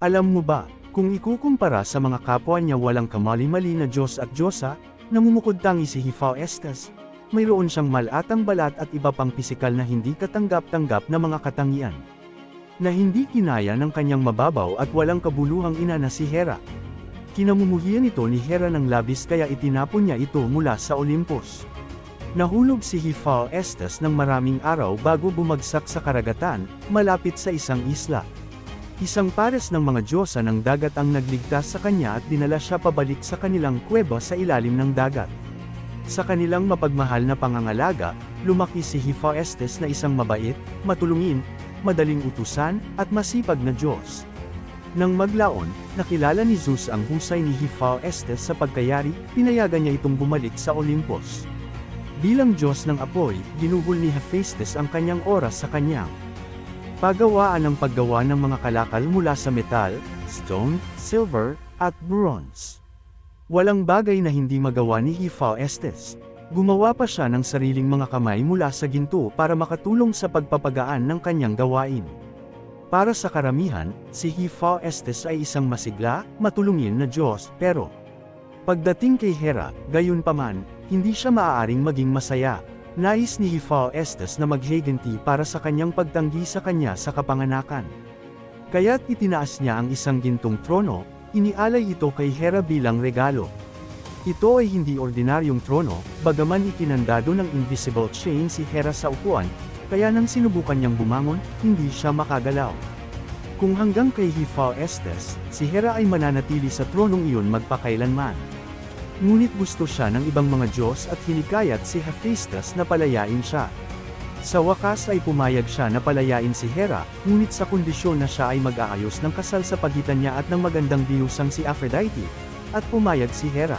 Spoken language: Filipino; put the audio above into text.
Alam mo ba, kung ikukumpara sa mga kapwa niya walang kamali-mali na Diyos at Diyosa, namumukod tangi si Hephaestus, mayroon siyang malatang balat at iba pang pisikal na hindi katanggap-tanggap na mga katangian, na hindi kinaya ng kanyang mababaw at walang kabuluhang ina na si Hera. Kinamumuhian ito ni Hera ng labis kaya itinapon niya ito mula sa Olympus. Nahulog si Hephaestus ng maraming araw bago bumagsak sa karagatan, malapit sa isang isla. Isang pares ng mga diyosa ng dagat ang nagligtas sa kanya at dinala siya pabalik sa kanilang kuweba sa ilalim ng dagat. Sa kanilang mapagmahal na pangangalaga, lumaki si Hephaestus na isang mabait, matulungin, madaling utusan, at masipag na Diyos. Nang maglaon, nakilala ni Zeus ang husay ni Hephaestus sa pagkayari, pinayagan niya itong bumalik sa Olympus. Bilang Diyos ng apoy, ginuhol ni Hephaestus ang kanyang oras sa kanyang paggawaan ng paggawa ng mga kalakal mula sa metal, stone, silver, at bronze. Walang bagay na hindi magawa ni Hephaestus. Gumawa pa siya ng sariling mga kamay mula sa ginto para makatulong sa pagpapagaan ng kanyang gawain. Para sa karamihan, si Hephaestus ay isang masigla, matulungin na Diyos, pero pagdating kay Hera, gayunpaman, hindi siya maaaring maging masaya. Nais ni Hephaestus na maghiganti para sa kanyang pagtanggi sa kanya sa kapanganakan. Kaya't itinaas niya ang isang gintong trono, inialay ito kay Hera bilang regalo. Ito ay hindi ordinaryong trono, bagaman ikinandado ng invisible chain si Hera sa upuan, kaya nang sinubukan niyang bumangon, hindi siya makagalaw. Kung hanggang kay Hephaestus, si Hera ay mananatili sa tronong iyon magpakailanman. Ngunit gusto siya ng ibang mga Diyos at hinikayat si Hephaestus na palayain siya. Sa wakas ay pumayag siya na palayain si Hera, ngunit sa kondisyon na siya ay mag-aayos ng kasal sa pagitan niya at ng magandang diyosang si Aphrodite, at pumayag si Hera.